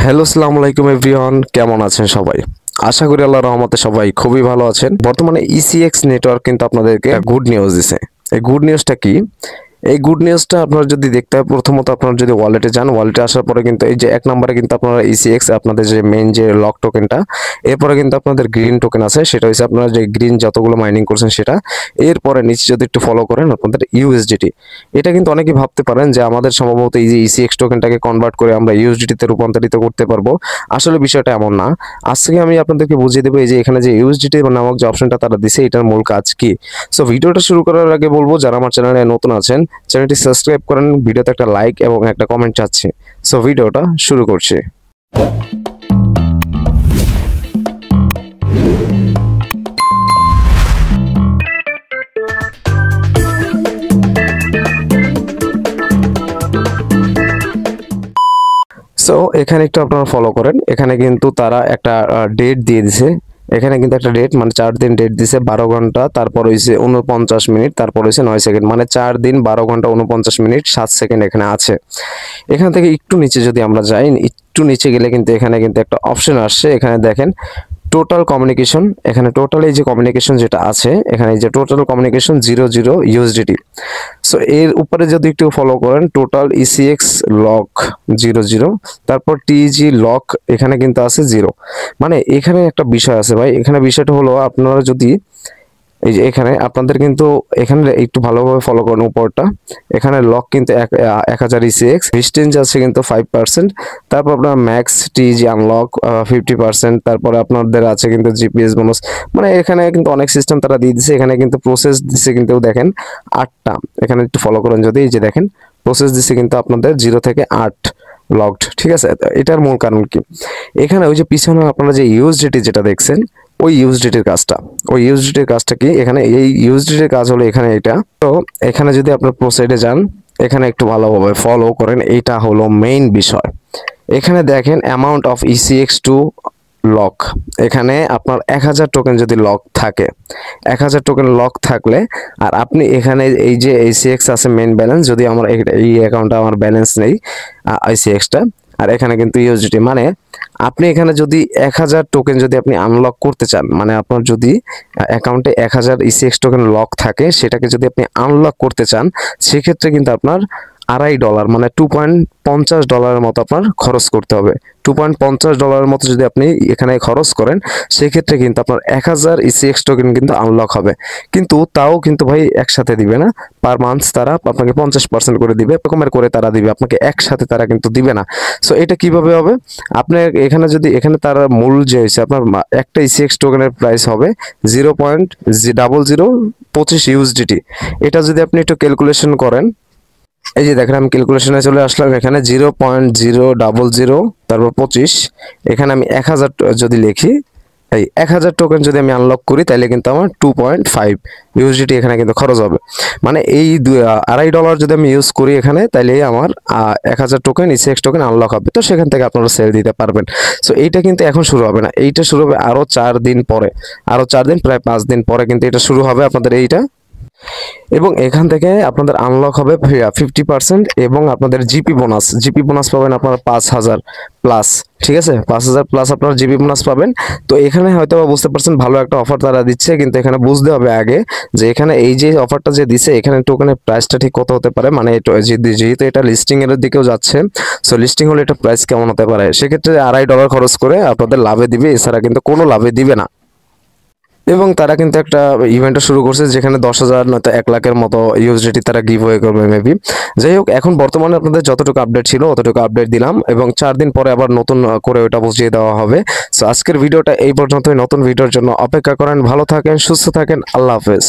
Hello, আসসালামু আলাইকুম everyone, কেমন আছেন সবাই? আশা করি আল্লাহর রহমতে সবাই খুবই ভালো আছেন। বর্তমানে ইসিএক্স নেটওয়ার্ক কিন্তু আপনাদেরকে গুড নিউজ দিছে। এই গুড নিউজটা কি? এই গুড নিউজটা আপনারা যদি দেখতে হয়, প্রথমত আপনারা যদি ওয়ালেটে যান, ওয়ালেটে আসার পরে কিন্তু এই যে এক নম্বরে কিন্তু আপনারা ইসিএক্স আপনাদের যে মেইন যে লক টোকেনটা, এরপরে কিন্তু আপনাদের গ্রিন টোকেন আছে, সেটা হচ্ছে আপনারা যে গ্রিন যতগুলো মাইনিং করছেন সেটা। এরপরে নিচে যদি একটু ফলো করেন আপনাদের ইউএসডিটি। এটা কিন্তু অনেকেই ভাবতে পারেন যে আমাদের সম্ভবত এই যে ইসিএক্স টোকেনটাকে কনভার্ট করে আমরা ইউএসডিটিতে রূপান্তরিত করতে পারবো। আসলে বিষয়টা এমন না। আজকে আমি আপনাদেরকে বুঝিয়ে দেবো এই যে এখানে যে ইউএসডিটি নামক যে অপশনটা তারা দিছে, এটার মূল কাজ কি। সো ভিডিওটা শুরু করার আগে বলবো, যারা আমার চ্যানেলে নতুন আছেন চ্যানেলটি সাবস্ক্রাইব করেন, ভিডিওতে একটা লাইক এবং একটা কমেন্ট চাচ্ছি। সো ভিডিওটা শুরু করছি। সো এখানে একটু আপনারা ফলো করেন, এখানে কিন্তু তারা একটা ডেট দিয়ে দিছে। এখানে কিন্তু একটা ডেট মানে 4 দিন ডেট দিছে, 12 ঘন্টা, তারপর হইছে 49 মিনিট, তারপর হইছে 9 সেকেন্ড, মানে 4 দিন 12 ঘন্টা 49 মিনিট 7 সেকেন্ড এখানে আছে। এখান থেকে একটু নিচে যদি আমরা যাই, একটু নিচে গেলে কিন্তু এখানে কিন্তু একটা অপশন আসছে, এখানে দেখেন টোটাল কমিউনিকেশন। এখানে টোটাল এই যে কমিউনিকেশন যেটা আছে, এখানে এই যে টোটাল কমিউনিকেশন 00 ইউএসডিটি। সো এর উপরে যদি একটু ফলো করেন, টোটাল ইসিএক্স লক 00, তারপর টিজি লক এখানে কিন্তু আছে 0। মানে এখানে একটা বিষয় আছে ভাই, এখানে বিষয়টা হলো আপনারা যদি এই যে এখানে আপনাদের কিন্তু এখানে একটু ভালোভাবে ফলো করেন উপরটা, এখানে লক কিন্তু 1000 ইসিএক্স, ডিস্টেন্স আছে কিন্তু 5%, তারপর আপনার ম্যাক্স টিজি আনলক 50%, তারপরে আপনাদের আছে কিন্তু জিপিএস বোনাস। মানে এখানে কিন্তু অনেক সিস্টেম তারা দিয়ে দিচ্ছে। এখানে কিন্তু প্রসেস দিচ্ছে কিন্তু দেখেন 8টা। এখানে একটু ফলো করেন যদি, এই যে দেখেন প্রসেস দিচ্ছে কিন্তু আপনাদের 0 থেকে 8 লকড। ঠিক আছে, এটার মূল কারণ কি? এখানে ওই যে পিছনে আপনারা যে ইউএসডিটি যেটা দেখছেন, ওই ইউএসডিটির কাজটা, ওই ইউএসডিটির কাজটা কি? এখানে এই ইউএসডিটির কাজ হলো এখানে এটা। তো এখানে যদি আপনার প্রোসাইডে যান, এখানে একটু ভালোভাবে ফলো করেন, এইটা হলো মেইন বিষয়। এখানে দেখেন amount of ECX to lock, এখানে আপনার 1000 টোকেন যদি লক থাকে, 1000 টোকেন লক থাকলে, আর আপনি এখানে এই যে ইসিএক্স আছে মেইন ব্যালেন্স, যদি আমার এই অ্যাকাউন্টে আমার ব্যালেন্স নেই আইসিএক্সটা, আর এখানে কিন্তু ইউএসডিটি, মানে আপনি এখানে যদি 1000 টোকেন যদি আপনি আনলক করতে চান, মানে আপনার যদি অ্যাকাউন্টে 1000 ইসিএক্স টোকেন লক থাকে, সেটাকে যদি আপনি আনলক করতে চান, সেক্ষেত্রে কিন্তু আপনার $2.5 মানে $2.50 মতো আপনার খরচ করতে হবে। $2.50 মতো যদি আপনি এখানে খরচ করেন, সেক্ষেত্রে কিন্তু আপনার 1000 ইসিএক্স টোকেন কিন্তু আনলক হবে। কিন্তু তাও কিন্তু ভাই একসাথে দিবে না, পার মান্থ তারা আপনাকে 50% করে দিবে, এরকমের করে তারা দিবে, আপনাকে একসাথে তারা কিন্তু দিবে না। সো এটা কিভাবে হবে? আপনার এখানে যদি এখানে তারা মূল যে হয়েছে আপনার একটা ইসিএক্স টোকেনের প্রাইস হবে 0.0025 ইউএসডিটি। এটা যদি আপনি একটু ক্যালকুলেশন করেন, এই যে দেখেন আমি ক্যালকুলেশনে চলে আসলাম, এখানে 0.000 তারপর 25, এখানে আমি 1000 যদি লিখি, এই 1000 টোকেন যদি আমি আনলক করি, তাহলে কিন্তু আমার 2.5 ইউএসডিটি এখানে কিন্তু খরচ হবে। মানে এই $2.5 যদি আমি ইউজ করি এখানে, তাহলে আমার 1000 টোকেন ইসিএক্স টোকেন আনলক হবে। তো সেখান থেকে আপনারা সেল দিতে পারবেন। সো এইটা কিন্তু এখন শুরু হবে না, এইটা শুরু হবে আরো 4 দিন পরে, আরো 4 দিন প্রায় 5 দিন পরে কিন্তু এটা শুরু হবে আপনাদের এইটা। এবং এখান থেকে আপনাদের আনলক হবে 50% এবং আপনাদের জিপি বোনাস পাবেন আপনারা 5000 প্লাস। ঠিক আছে, 5000 প্লাস আপনারা জিপি বোনাস পাবেন। তো এখানে হয়তো বুঝতে পারছেন ভালো একটা অফার তারা দিচ্ছে, কিন্তু এখানে বুঝতে হবে আগে যে এখানে এই যে অফারটা যে দিচ্ছে, এখানে টোকেনের প্রাইসটা ঠিক কত হতে পারে। মানে যেহেতু এটা লিস্টিং এর দিকেও যাচ্ছে, সো লিস্টিং হলে এটা প্রাইস কেমন হতে পারে। সেক্ষেত্রে $2.5 খরচ করে আপনাদের লাভে দিবে, এছাড়া কিন্তু কোনো লাভে দিবে না। এবং তারা কিন্তু একটা ইভেন্টও শুরু করছে, যেখানে 10,000 নয়তো 1 লাখের মতো ইউএসডিটি তারা গিভ ওয়ে করবে মেবি। যাই হোক, এখন বর্তমানে আপনাদের যতটুকু আপডেট ছিল অতটুকু আপডেট দিলাম, এবং 4 দিন পরে আবার নতুন করে ওটা বুঝিয়ে দেওয়া হবে। সো আজকের ভিডিওটা এই পর্যন্তই। নতুন ভিডিওর জন্য অপেক্ষা করেন। ভালো থাকেন, সুস্থ থাকেন, আল্লাহ হাফেজ।